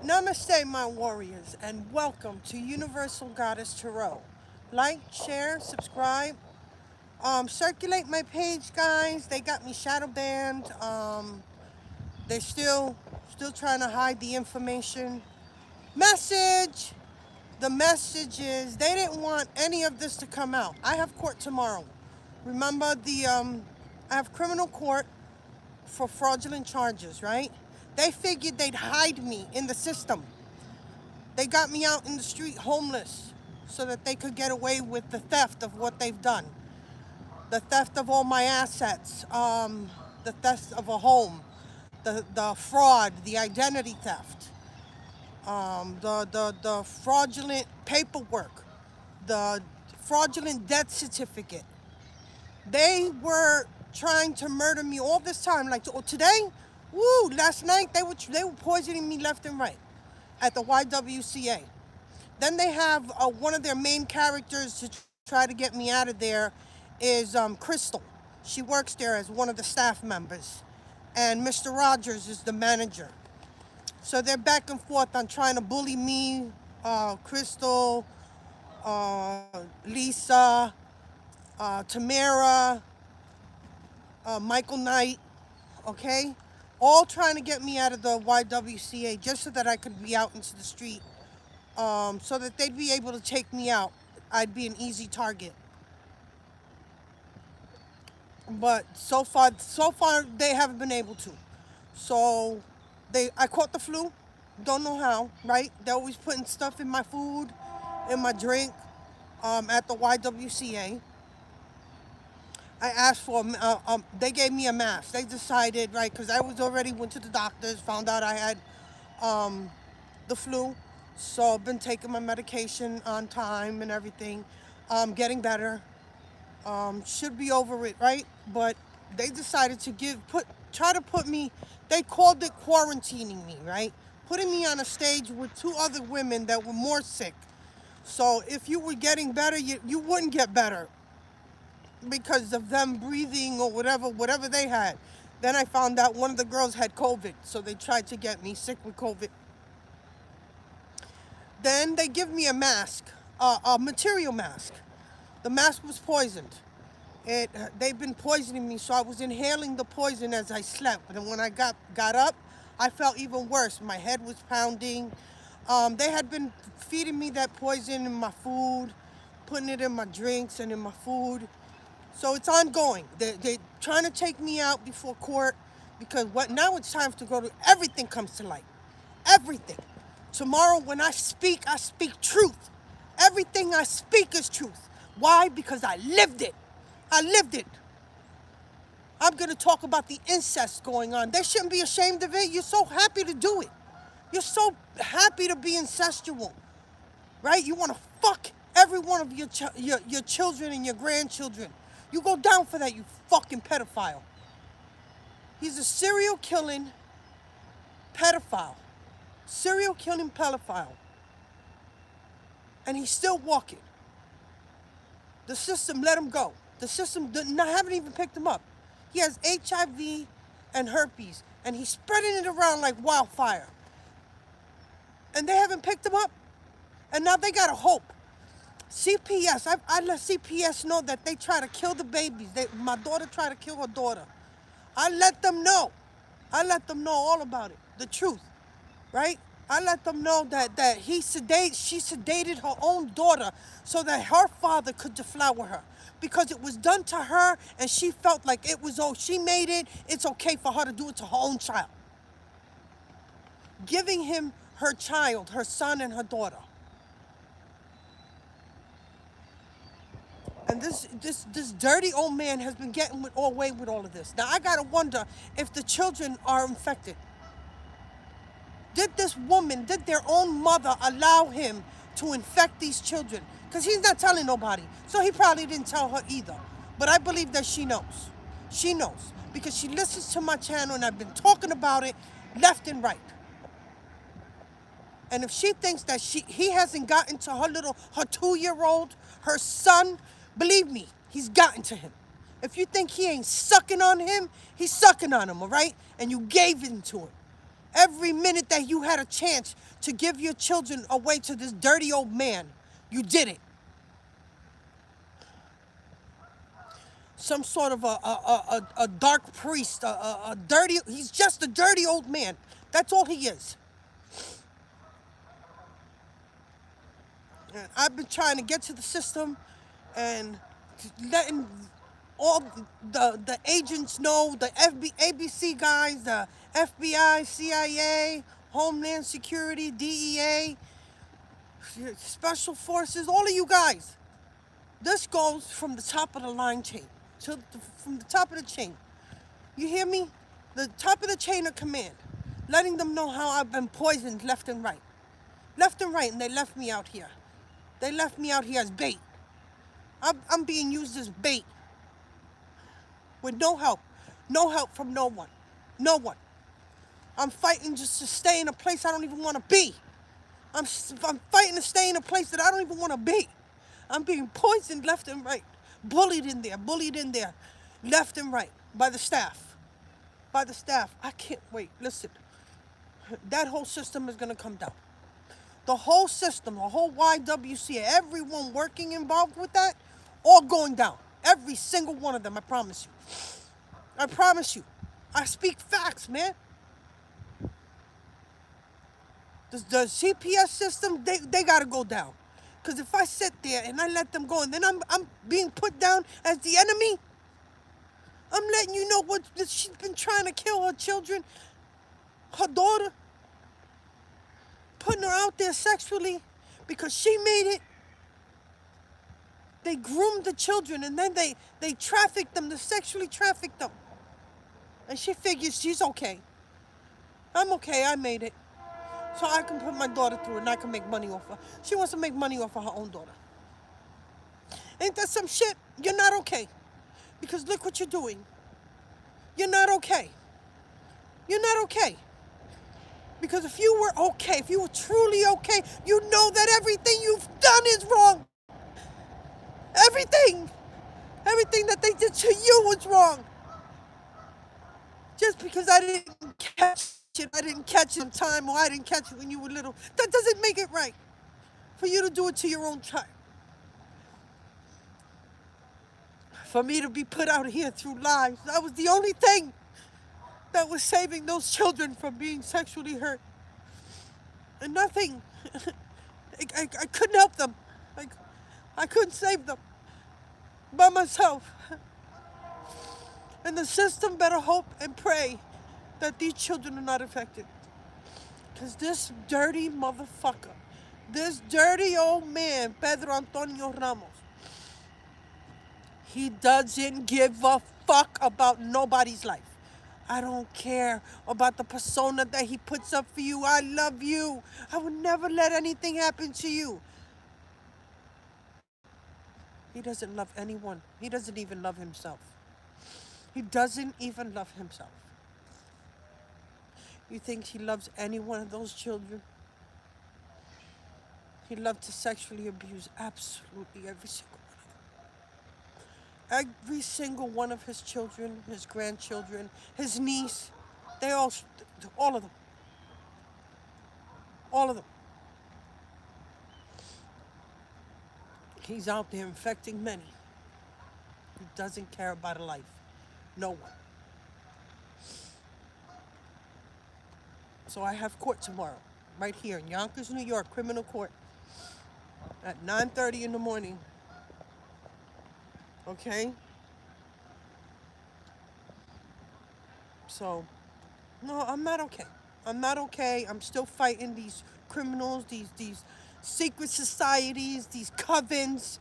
Namaste, my warriors, and welcome to Universal Goddess Tarot. Like, share, subscribe, circulate my page, guys. They got me shadow banned. They're still trying to hide the information. Message. The message is they didn't want any of this to come out. I have court tomorrow. Remember I have criminal court for fraudulent charges, right? They figured they'd hide me in the system. They got me out in the street homeless so that they could get away with the theft of what they've done. The theft of all my assets, the theft of a home, the fraud, the identity theft, the fraudulent paperwork, the fraudulent death certificate. They were trying to murder me all this time. Like today, last night they were poisoning me left and right at the YWCA. Then they have one of their main characters to try to get me out of there is Crystal. She works there as one of the staff members. And Mr. Rogers is the manager. So they're back and forth on trying to bully me, Crystal, Lisa, Tamara, Michael Knight, okay? All trying to get me out of the YWCA just so that I could be out into the street, so that they'd be able to take me out. I'd be an easy target. But so far they haven't been able to. So I caught the flu, don't know how, right? They're always putting stuff in my food, in my drink, at the YWCA. I asked for, they gave me a mask. They decided, right, because I was already went to the doctors, found out I had the flu. So I've been taking my medication on time and everything, getting better. Should be over it, right? But they decided to try to put me, they called it quarantining me, right? Putting me on a stage with two other women that were more sick. So if you were getting better, you wouldn't get better because of them breathing or whatever they had. Then I found out one of the girls had COVID, so they tried to get me sick with COVID. Then they give me a mask, a material mask. The mask was poisoned. They've been poisoning me, so I was inhaling the poison as I slept. And when I got up, I felt even worse. My head was pounding. They had been feeding me that poison in my food, putting it in my drinks and in my food. So it's ongoing. They're trying to take me out before court because now it's time to go to, everything comes to light. Everything. Tomorrow when I speak truth. Everything I speak is truth. Why? Because I lived it. I lived it. I'm going to talk about the incest going on. They shouldn't be ashamed of it. You're so happy to do it. You're so happy to be incestual, right? You want to fuck every one of your children and your grandchildren. You go down for that, you fucking pedophile. He's a serial killing pedophile. Serial killing pedophile. And he's still walking. The system let him go. The system haven't even picked him up. He has HIV and herpes, and he's spreading it around like wildfire. And they haven't picked him up. And now they got to hope. CPS, I let CPS know that they try to kill the babies. My daughter tried to kill her daughter. I let them know. I let them know all about it, the truth, right? I let them know that she sedated her own daughter so that her father could deflower her. Because it was done to her and she felt like it was, she made it, it's okay for her to do it to her own child. Giving him her child, her son and her daughter. And this dirty old man has been getting away with all of this. Now I gotta wonder if the children are infected. Did their own mother allow him to infect these children? Because he's not telling nobody. So he probably didn't tell her either. But I believe that she knows. She knows. Because she listens to my channel and I've been talking about it left and right. And if she thinks that he hasn't gotten to her 2-year-old, her son, believe me, he's gotten to him. If you think he ain't sucking on him, he's sucking on him, all right? And you gave in to him. Every minute that you had a chance to give your children away to this dirty old man, you did it. Some sort of a dark priest, a dirty, he's just a dirty old man. That's all he is. And I've been trying to get to the system and letting all the agents know, the ABC guys, the FBI, CIA, Homeland Security, DEA, Special Forces, all of you guys. This goes from the top of the line chain, from the top of the chain. You hear me? The top of the chain of command, letting them know how I've been poisoned left and right. Left and right, and they left me out here. They left me out here as bait. I'm being used as bait. With no help. No help from no one. No one. I'm fighting just to stay in a place I don't even want to be. I'm fighting to stay in a place that I don't even want to be. I'm being poisoned left and right. Bullied in there. Left and right. By the staff. By the staff. I can't wait. Listen. That whole system is going to come down. The whole system, the whole YWCA, everyone working involved with that, all going down. Every single one of them, I promise you. I promise you. I speak facts, man. The CPS system, they got to go down. Because if I sit there and I let them go and then I'm being put down as the enemy, I'm letting you know what she's been trying to kill her children, her daughter, putting her out there sexually because she made it. They groomed the children and then they trafficked them, they sexually trafficked them. And she figures she's okay. I'm okay, I made it. So I can put my daughter through it and I can make money off her. She wants to make money off of her own daughter. Ain't that some shit? You're not okay. Because look what you're doing. You're not okay. You're not okay. Because if you were okay, if you were truly okay, you know that everything you've done is wrong. Everything. Everything that they did to you was wrong. Just because I didn't catch it, I didn't catch it in time, or I didn't catch it when you were little, that doesn't make it right for you to do it to your own child. For me to be put out here through lies, that was the only thing that was saving those children from being sexually hurt. And nothing. I couldn't help them. I couldn't save them by myself. And the system better hope and pray that these children are not affected. Because this dirty motherfucker, this dirty old man, Pedro Antonio Ramos, he doesn't give a fuck about nobody's life. I don't care about the persona that he puts up for you. I love you. I would never let anything happen to you. He doesn't love anyone. He doesn't even love himself. He doesn't even love himself. You think he loves any one of those children? He loved to sexually abuse absolutely every single one of them. Every single one of his children, his grandchildren, his niece, all of them. All of them. He's out there infecting many. He doesn't care about a life. No one. So I have court tomorrow, right here in Yonkers, New York, criminal court, at 9:30 in the morning. Okay? So, no, I'm not okay. I'm not okay. I'm still fighting these criminals, these secret societies, these covens,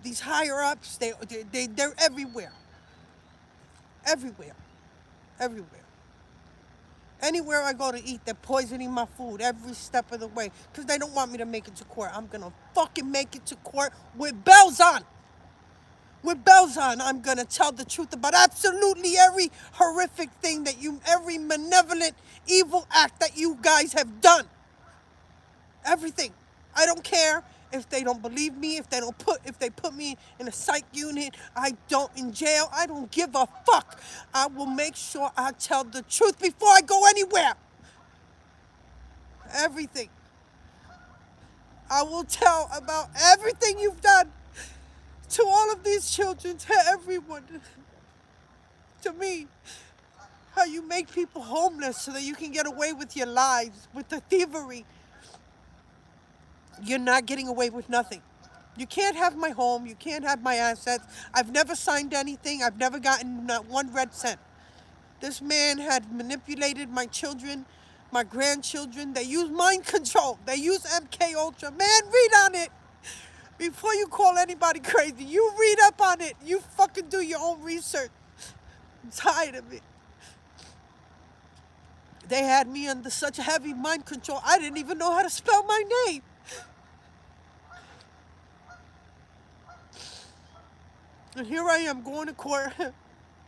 these higher-ups. They're everywhere. Everywhere. Everywhere. Anywhere I go to eat, they're poisoning my food every step of the way because they don't want me to make it to court. I'm going to fucking make it to court with bells on. With bells on, I'm going to tell the truth about absolutely every horrific thing every malevolent, evil act that you guys have done. Everything. I don't care if they don't believe me, if they put me in a psych unit, in jail. I don't give a fuck. I will make sure I tell the truth before I go anywhere. everything. I will tell about everything you've done to all of these children, to everyone, to me. How you make people homeless so that you can get away with your lives, with the thievery. You're not getting away with nothing. You can't have my home. You can't have my assets. I've never signed anything. I've never gotten not one red cent. This man had manipulated my children, my grandchildren. They use mind control. They use MK Ultra. Man, read on it. Before you call anybody crazy, you read up on it. You fucking do your own research. I'm tired of it. They had me under such heavy mind control, I didn't even know how to spell my name. And here I am going to court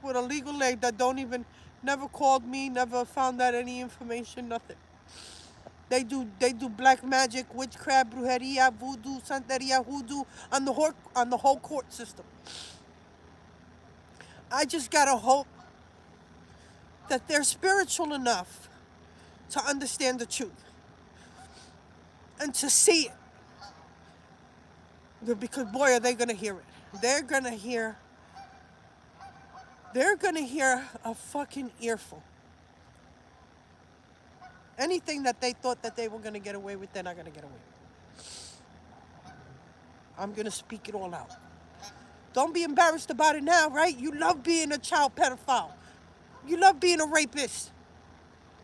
with a legal aid that never called me, never found out any information, nothing. They do black magic, witchcraft, brujeria, voodoo, santeria, hoodoo on the whole court system. I just gotta hope that they're spiritual enough to understand the truth and to see it. Because boy, are they gonna hear it. They're gonna hear a fucking earful. Anything that they thought that they were gonna get away with, they're not gonna get away with. I'm gonna speak it all out. Don't be embarrassed about it now, right? You love being a child pedophile. You love being a rapist.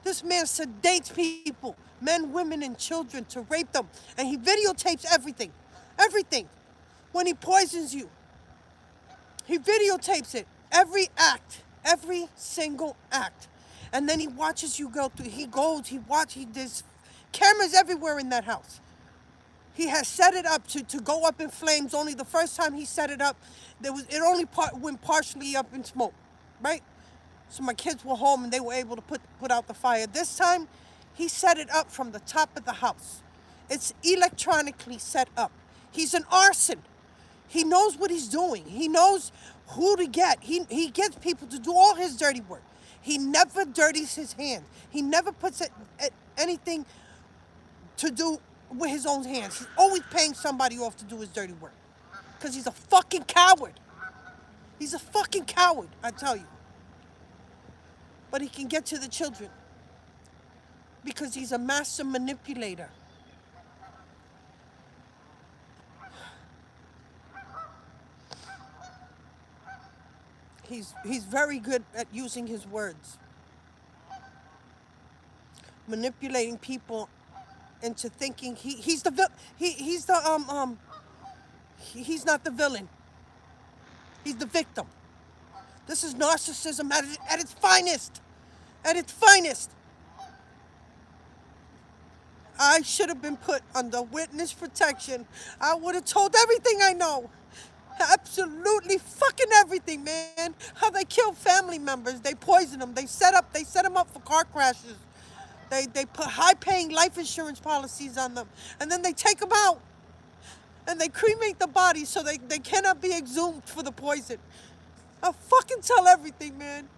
This man sedates people, men, women, and children, to rape them. And he videotapes everything. Everything. When he poisons you, he videotapes it. Every act. Every single act. And then he watches you go through. There's cameras everywhere in that house. He has set it up to go up in flames. Only the first time he set it up, it only went partially up in smoke, right? So my kids were home and they were able to put out the fire. This time, he set it up from the top of the house. It's electronically set up. He's an arson. He knows what he's doing. He knows who to get. He gets people to do all his dirty work. He never dirties his hands. He never puts anything to do with his own hands. He's always paying somebody off to do his dirty work. Because he's a fucking coward. He's a fucking coward, I tell you. But he can get to the children. Because he's a master manipulator. He's very good at using his words. Manipulating people into thinking he's not the villain. He's the victim. This is narcissism at its finest. At its finest. I should have been put under witness protection. I would have told everything I know. Absolutely fucking everything, man. How they kill family members. They poison them. They set them up for car crashes. They put high-paying life insurance policies on them. And then they take them out. And they cremate the body so they cannot be exhumed for the poison. I'll fucking tell everything, man.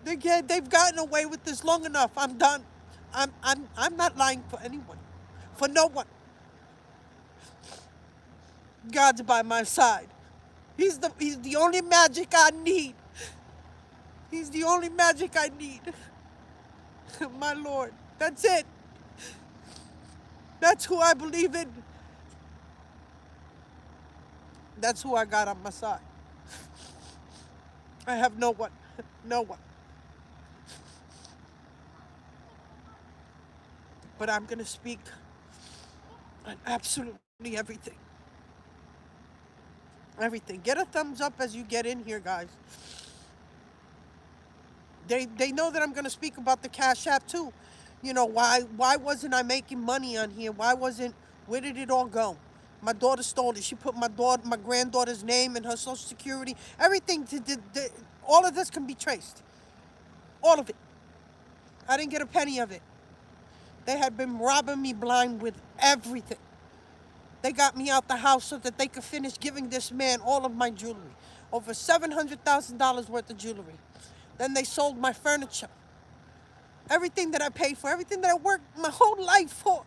They've gotten away with this long enough. I'm done. I'm not lying for anyone. For no one. God's by my side. He's the only magic I need. He's the only magic I need. My Lord. That's it. That's who I believe in. That's who I got on my side. I have no one. No one. But I'm going to speak on absolutely everything. Everything. Get a thumbs up as you get in here, guys. They know that I'm going to speak about the Cash App too. You know, why wasn't I making money on here? Where did it all go? My daughter stole it. She put my granddaughter's name and her social security. Everything, all of this can be traced. All of it. I didn't get a penny of it. They had been robbing me blind with everything. They got me out the house so that they could finish giving this man all of my jewelry. Over $700,000 worth of jewelry. Then they sold my furniture. Everything that I paid for, everything that I worked my whole life for.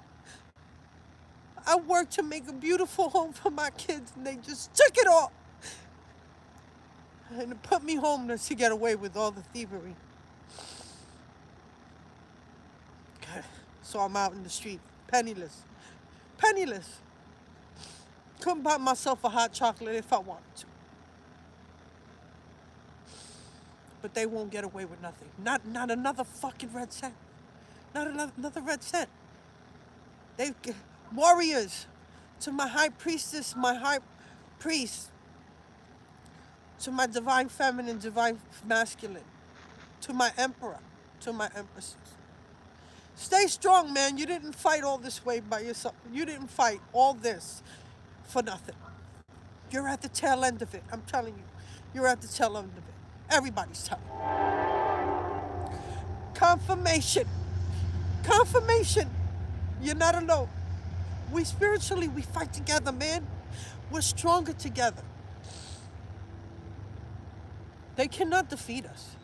I worked to make a beautiful home for my kids, and they just took it all and put me homeless to get away with all the thievery. So I'm out in the street, penniless. Penniless. Couldn't buy myself a hot chocolate if I wanted to. But they won't get away with nothing. Not another fucking red cent. Not another red cent. They warriors to my high priestess, my high priest, to my divine feminine, divine masculine, to my emperor, to my empresses. Stay strong, man. You didn't fight all this way by yourself. You didn't fight all this for nothing. You're at the tail end of it. I'm telling you. You're at the tail end of it. Everybody's telling you. Confirmation. Confirmation. You're not alone. We spiritually, we fight together, man. We're stronger together. They cannot defeat us.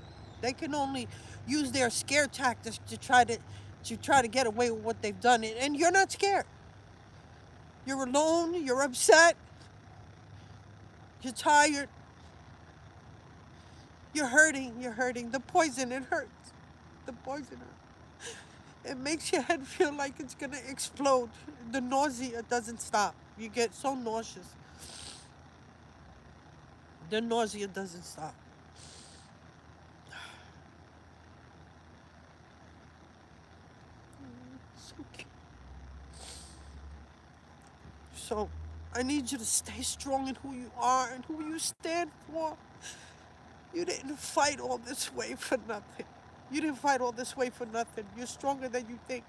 They can only use their scare tactics to try to get away with what they've done. And you're not scared. You're alone. You're upset. You're tired. You're hurting. You're hurting. The poison, it hurts. The poison hurts. It makes your head feel like it's going to explode. The nausea doesn't stop. You get so nauseous. The nausea doesn't stop. So cute. So I need you to stay strong in who you are and who you stand for. You didn't fight all this way for nothing. You didn't fight all this way for nothing. You're stronger than you think.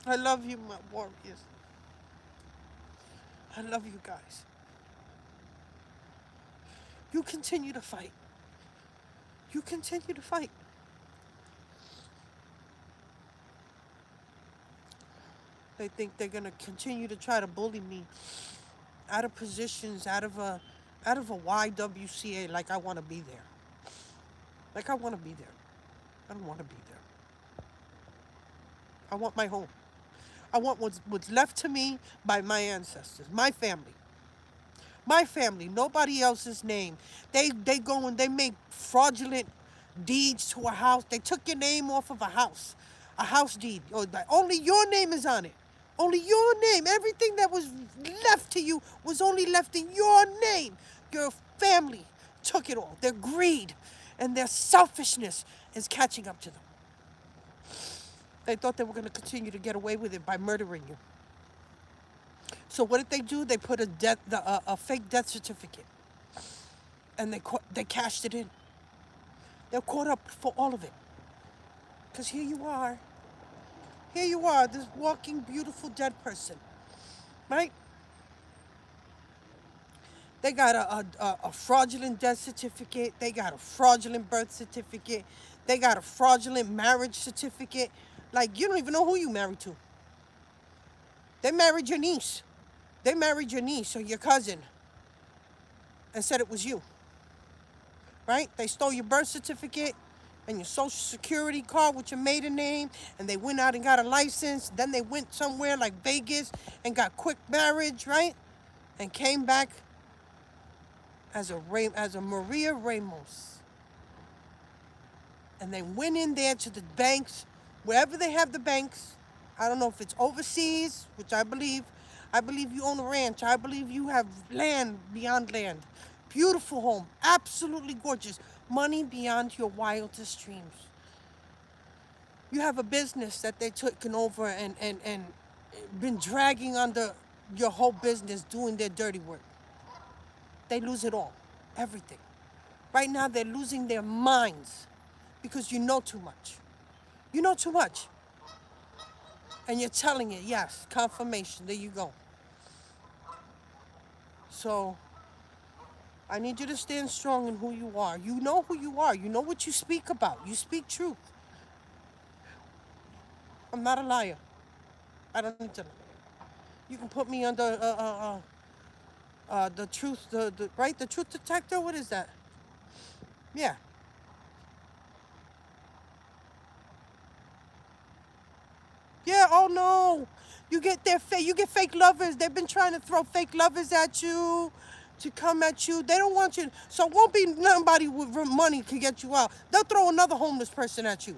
I love you, my warriors. I love you guys. You continue to fight. You continue to fight. They think they're gonna continue to try to bully me out of positions, out of a YWCA, like I want to be there. Like I want to be there. I don't want to be there. I want my home. I want what's left to me by my ancestors, my family. My family, nobody else's name. They go and they make fraudulent deeds to a house. They took your name off of a house deed. Only your name is on it. Only your name. Everything that was left to you was only left in your name. Your family took it all. Their greed and their selfishness is catching up to them. They thought they were going to continue to get away with it by murdering you. So what did they do? They put a fake death certificate, and they cashed it in. They're caught up for all of it. Because here you are, this walking, beautiful dead person, right? They got a fraudulent death certificate. They got a fraudulent birth certificate. They got a fraudulent marriage certificate. Like, you don't even know who you married to. They married your niece. They married your niece or your cousin and said it was you, right? They stole your birth certificate and your social security card with your maiden name, and they went out and got a license. Then they went somewhere like Vegas and got quick marriage, right? And came back as a Maria Ramos. And they went in there to the banks, wherever they have the banks. I don't know if it's overseas, which I believe you own a ranch. I believe you have land beyond land. Beautiful home, absolutely gorgeous. Money beyond your wildest dreams. You have a business that they taken over and been dragging under your whole business, doing their dirty work. They lose it all, everything. Right now they're losing their minds because you know too much. You know too much. And you're telling it, yes, confirmation, there you go. So, I need you to stand strong in who you are. You know who you are. You know what you speak about. You speak truth. I'm not a liar. I don't need to lie. You can put me under the truth, the truth detector. What is that? Yeah. Yeah, oh no. You get fake lovers. They've been trying to throw fake lovers at you to come at you. They don't want you. So it won't be nobody with money to get you out. They'll throw another homeless person at you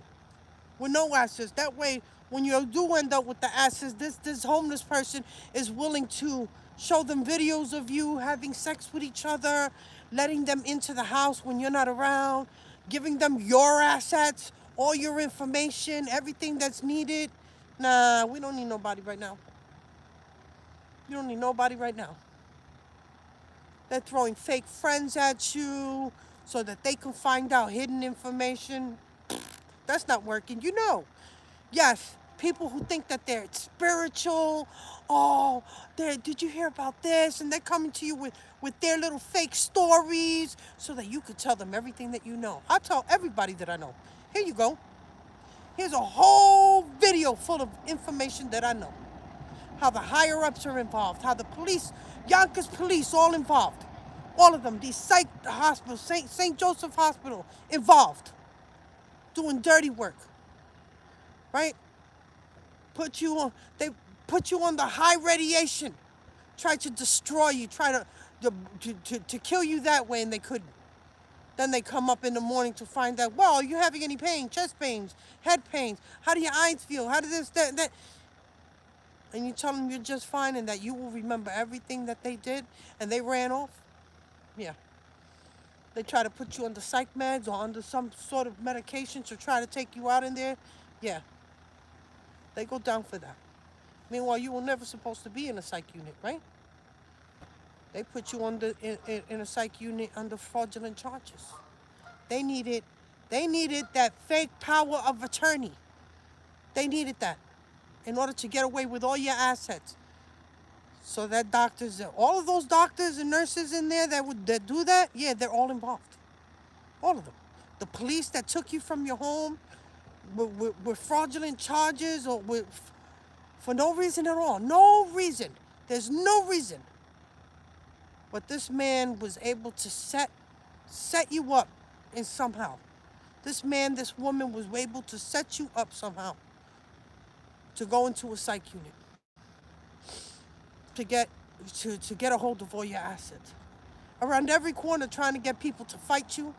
with no assets. That way, when you do end up with the assets, this homeless person is willing to show them videos of you having sex with each other, letting them into the house when you're not around, giving them your assets, all your information, everything that's needed. Nah, we don't need nobody right now. You don't need nobody right now. They're throwing fake friends at you so that they can find out hidden information. That's not working. You know. Yes, people who think that they're spiritual. Oh, did you hear about this? And they're coming to you with their little fake stories so that you could tell them everything that you know. I tell everybody that I know. Here you go. Here's a whole video full of information that I know. How the higher ups are involved, how the police, Yonkers police, all involved. All of them, these psych hospitals, St. Joseph Hospital, involved, doing dirty work, right? Put you on, they put you on the high radiation, try to destroy you, try to kill you that way, and they couldn't. Then they come up in the morning to find out, well, are you having any pain, chest pains, head pains? How do your eyes feel? How does this, that? And you tell them you're just fine and that you will remember everything that they did and they ran off? Yeah. They try to put you under psych meds or under some sort of medication to try to take you out in there? Yeah. They go down for that. Meanwhile, you were never supposed to be in a psych unit, right? They put you in a psych unit under fraudulent charges. They needed, they needed that fake power of attorney. They needed that in order to get away with all your assets. So that doctors, all of those doctors and nurses in there that do that, yeah, they're all involved. All of them. The police that took you from your home with fraudulent charges or for no reason at all. No reason. There's no reason. But this man was able to set you up in somehow. This man, this woman was able to set you up somehow to go into a psych unit to get to get a hold of all your assets. Around every corner trying to get people to fight you,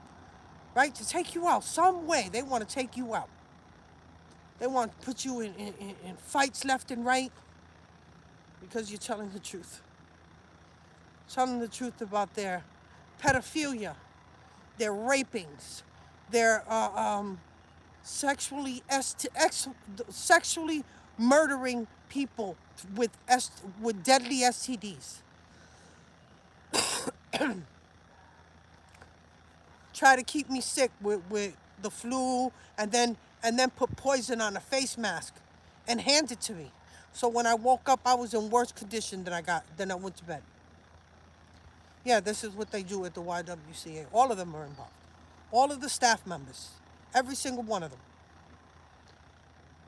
right? To take you out some way. They want to take you out. They want to put you in fights left and right because you're telling the truth. Telling the truth about their pedophilia, their rapings, their sexually murdering people with deadly STDs. Try to keep me sick with the flu and then put poison on a face mask and hand it to me. So when I woke up, I was in worse condition than I went to bed. Yeah, this is what they do at the YWCA. All of them are involved. All of the staff members. Every single one of them.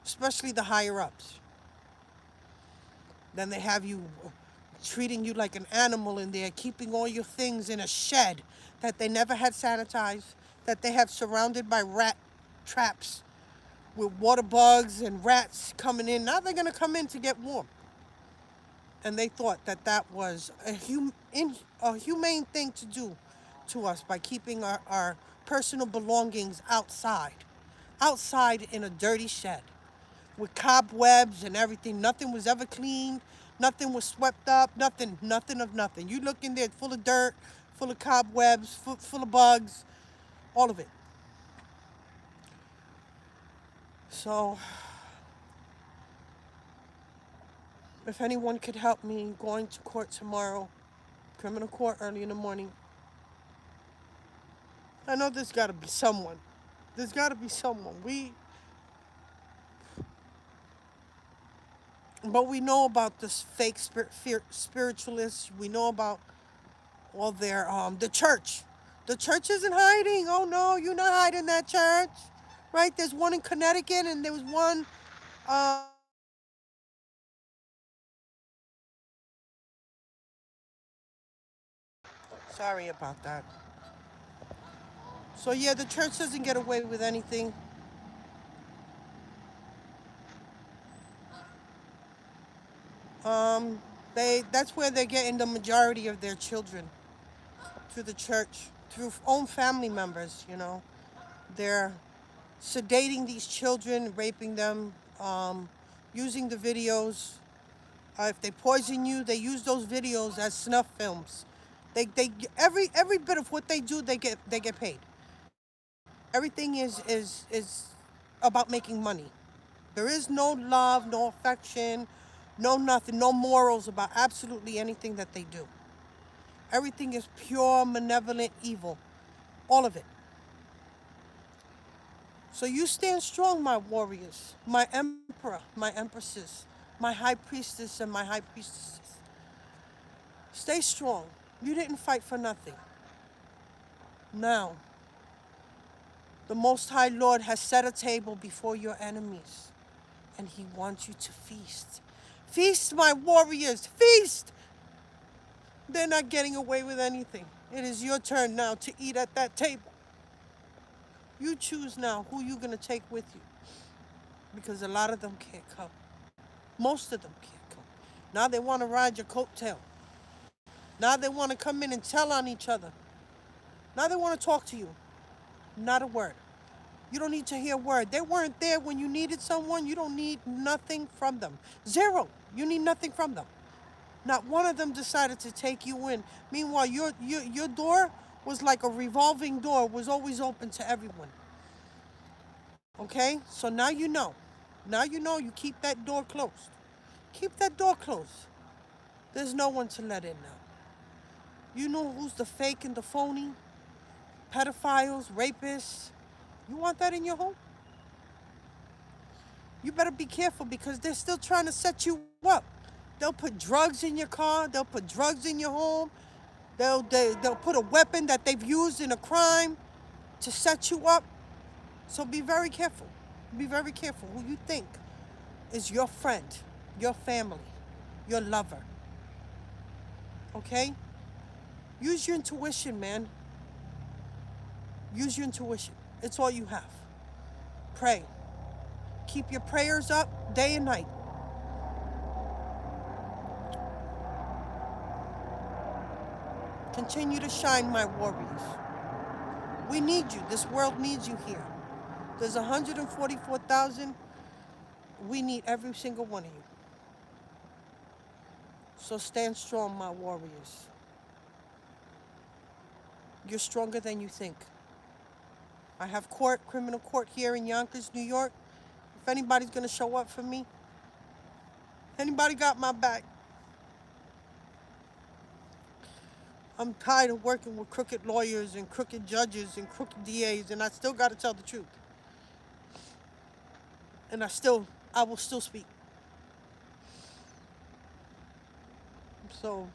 Especially the higher ups. Then they have you treating you like an animal in there, keeping all your things in a shed that they never had sanitized, that they have surrounded by rat traps with water bugs and rats coming in. Now they're going to come in to get warm. And they thought that that was a humane thing to do to us by keeping our personal belongings outside in a dirty shed with cobwebs and everything. Nothing was ever cleaned. Nothing was swept up. Nothing of nothing. You look in there full of dirt, full of cobwebs, full of bugs, all of it. So if anyone could help me going to court tomorrow, criminal court early in the morning, I know there's got to be someone. There's got to be someone. But we know about this fake spiritualists. We know about all their the church. The church isn't hiding. Oh no, you're not hiding that church, right? There's one in Connecticut, and there was one. Uh, Sorry about that. So yeah, the church doesn't get away with anything. Um, that's where they're getting the majority of their children, through the church, through own family members. They're sedating these children, raping them, using the videos. If they poison you, they use those videos as snuff films. They every bit of what they do, they get paid. Everything is about making money. There is no love, no affection, no nothing, no morals about absolutely anything that they do. Everything is pure, malevolent evil. All of it. So you stand strong, my warriors, my emperor, my empresses, my high priestess and my high priestesses. Stay strong. You didn't fight for nothing. Now, the Most High Lord has set a table before your enemies, and He wants you to feast. Feast, my warriors, feast! They're not getting away with anything. It is your turn now to eat at that table. You choose now who you're going to take with you, because a lot of them can't come. Most of them can't come. Now they want to ride your coattail. Now they want to come in and tell on each other. Now they want to talk to you. Not a word. You don't need to hear a word. They weren't there when you needed someone. You don't need nothing from them. Zero. You need nothing from them. Not one of them decided to take you in. Meanwhile, your door was like a revolving door, was always open to everyone. Okay? So now you know. Now you know, you keep that door closed. Keep that door closed. There's no one to let in now. You know who's the fake and the phony? Pedophiles, rapists. You want that in your home? You better be careful, because they're still trying to set you up. They'll put drugs in your car. They'll put drugs in your home. They'll put a weapon that they've used in a crime to set you up. So be very careful. Be very careful who you think is your friend, your family, your lover. Okay? Use your intuition, man. Use your intuition. It's all you have. Pray. Keep your prayers up day and night. Continue to shine, my warriors. We need you. This world needs you here. There's 144,000. We need every single one of you. So stand strong, my warriors. You're stronger than you think. I have criminal court here in Yonkers, New York. If anybody's going to show up for me, anybody got my back? I'm tired of working with crooked lawyers and crooked judges and crooked DAs, and I still got to tell the truth. And I will still speak. So,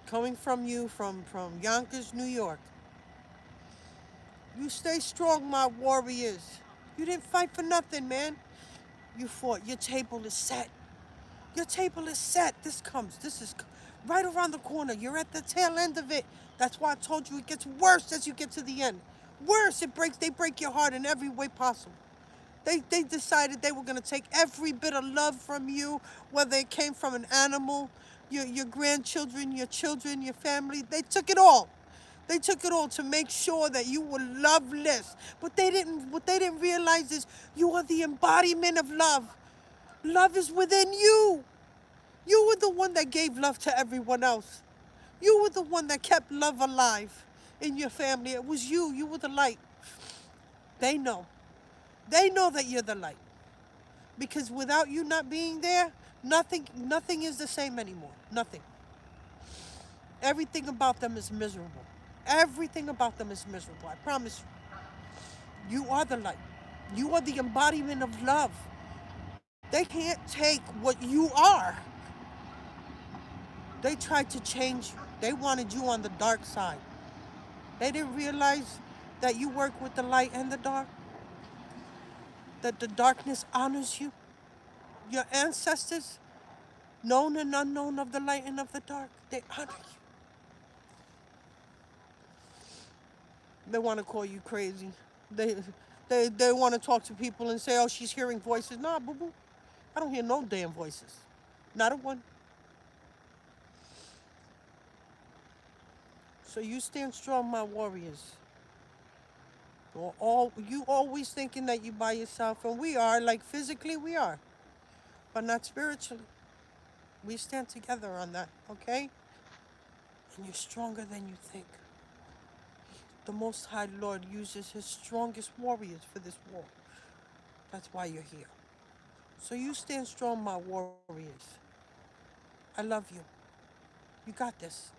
coming from you, from Yonkers, New York, you stay strong, my warriors. You didn't fight for nothing, man. You fought. Your table is set. Your table is set. This is right around the corner. You're at the tail end of it. That's why I told you it gets worse as you get to the end. Worse, they break your heart in every way possible. They decided they were going to take every bit of love from you, whether it came from an animal, your grandchildren, your children, your family. They took it all. They took it all to make sure that you were loveless. But what they didn't realize is you are the embodiment of love. Love is within you. You were the one that gave love to everyone else. You were the one that kept love alive in your family. It was you. You were the light. They know. They know that you're the light. Because without you not being there, nothing is the same anymore. Nothing. Everything about them is miserable. Everything about them is miserable. I promise you. You are the light. You are the embodiment of love. They can't take what you are. They tried to change you. They wanted you on the dark side. They didn't realize that you work with the light and the dark, that the darkness honors you. Your ancestors, known and unknown, of the light and of the dark, they honor you. They want to call you crazy. They, they want to talk to people and say, oh, she's hearing voices. Nah, boo boo. I don't hear no damn voices. Not a one. So you stand strong, my warriors. You always thinking that you by yourself, and we are, like physically we are, but not spiritually. We stand together on that, okay? And you're stronger than you think. The Most High Lord uses his strongest warriors for this war. That's why you're here. So you stand strong, my warriors. I love you. You got this.